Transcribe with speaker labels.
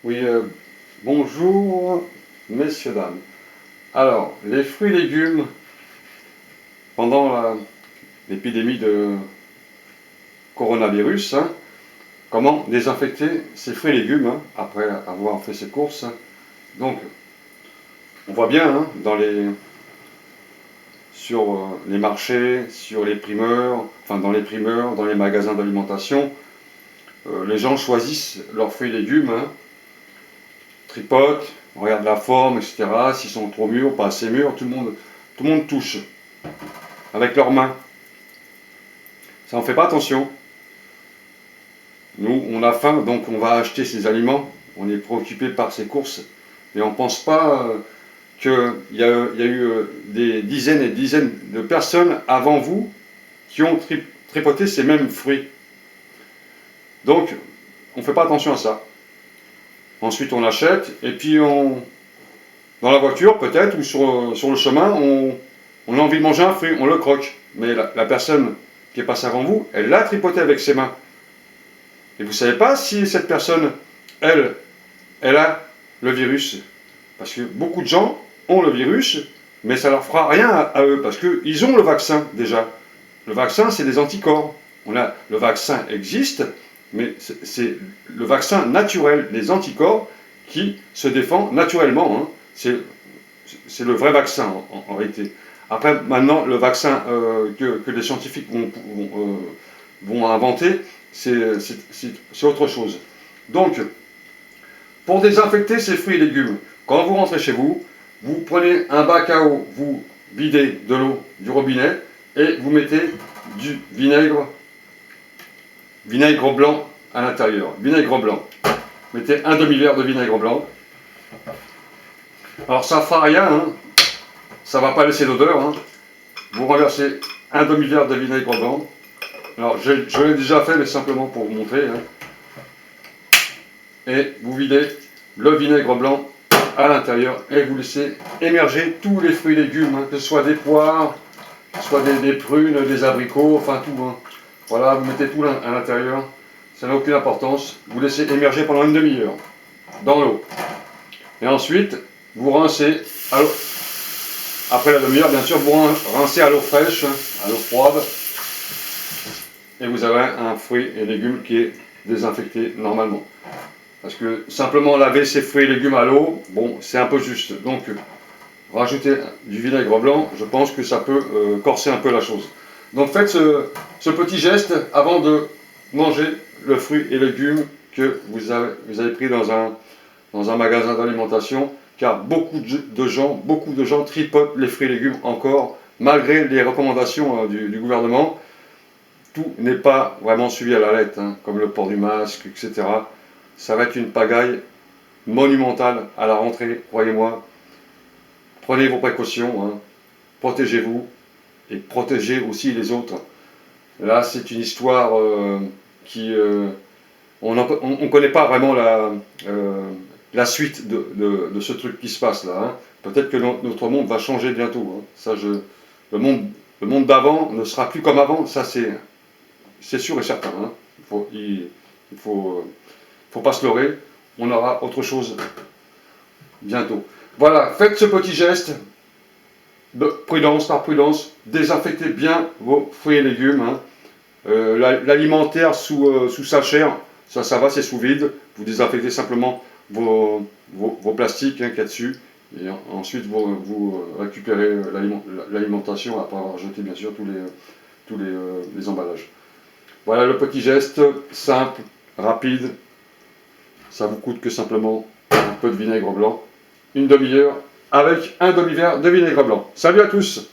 Speaker 1: Oui, bonjour, messieurs, dames. Alors, les fruits et légumes, pendant l'épidémie de coronavirus, comment désinfecter ces fruits et légumes après avoir fait ses courses. Donc, on voit bien sur les marchés, sur les primeurs, enfin dans les primeurs, dans les magasins d'alimentation, les gens choisissent leurs fruits et légumes, tripotent, regardent la forme, etc. S'ils sont trop mûrs, pas assez mûrs, tout le monde touche avec leurs mains. Ça, on ne fait pas attention. Nous, on a faim, donc on va acheter ces aliments. On est préoccupé par ces courses. Mais on ne pense pas qu'il y a eu des dizaines et des dizaines de personnes avant vous qui ont tripoté ces mêmes fruits. Donc, on ne fait pas attention à ça. Ensuite, on achète, et puis dans la voiture, peut-être, ou sur le chemin, on a envie de manger un fruit, on le croque. Mais la personne qui est passée avant vous, elle l'a tripoté avec ses mains. Et vous ne savez pas si cette personne, elle a le virus. Parce que beaucoup de gens ont le virus, mais ça ne leur fera rien à eux, parce qu'ils ont le vaccin déjà. Le vaccin, c'est des anticorps. Le vaccin existe, mais c'est le vaccin naturel, les anticorps, qui se défend naturellement. C'est le vrai vaccin, en réalité. Après, maintenant, le vaccin que les scientifiques vont inventer, c'est autre chose. Donc, pour désinfecter ces fruits et légumes, quand vous rentrez chez vous, vous prenez un bac à eau, vous videz de l'eau du robinet et vous mettez du vinaigre blanc à l'intérieur. Vinaigre blanc. Mettez un demi-verre de vinaigre blanc. Alors ça ne fera rien, ça ne va pas laisser d'odeur. Vous renversez un demi-verre de vinaigre blanc. Alors je l'ai déjà fait, mais simplement pour vous montrer. Et vous videz le vinaigre blanc à l'intérieur et vous laissez émerger tous les fruits et légumes, que ce soit des poires, que ce soit des prunes, des abricots, enfin tout. Voilà, vous mettez tout à l'intérieur, ça n'a aucune importance. Vous laissez émerger pendant une demi-heure dans l'eau. Et ensuite, vous rincez, après la demi-heure, bien sûr, vous rincez à l'eau fraîche, à l'eau froide, et vous avez un fruit et légume qui est désinfecté normalement. Parce que simplement laver ces fruits et légumes à l'eau, bon, c'est un peu juste. Donc, rajouter du vinaigre blanc, je pense que ça peut corser un peu la chose. Donc, faites ce petit geste avant de manger le fruit et légumes que vous avez pris dans un magasin d'alimentation, car beaucoup de gens tripotent les fruits et légumes encore, malgré les recommandations du gouvernement. Tout n'est pas vraiment suivi à la lettre, comme le port du masque, etc. Ça va être une pagaille monumentale à la rentrée, croyez-moi. Prenez vos précautions, protégez-vous et protégez aussi les autres. Là, c'est une histoire qui... on ne connaît pas vraiment la suite de ce truc qui se passe là. Peut-être que notre monde va changer bientôt. Le monde d'avant ne sera plus comme avant, ça c'est sûr et certain. Il faut pas se leurrer, on aura autre chose bientôt. Voilà, faites ce petit geste, de prudence par prudence, désinfectez bien vos fruits et légumes. L'alimentaire sous sachet, ça va, c'est sous vide. Vous désinfectez simplement vos plastiques qu'il y a dessus. Et ensuite, vous récupérez l'alimentation après avoir jeté bien sûr tous les emballages. Voilà le petit geste simple, rapide. Ça vous coûte que simplement un peu de vinaigre blanc. Une demi-heure avec un demi-verre de vinaigre blanc. Salut à tous!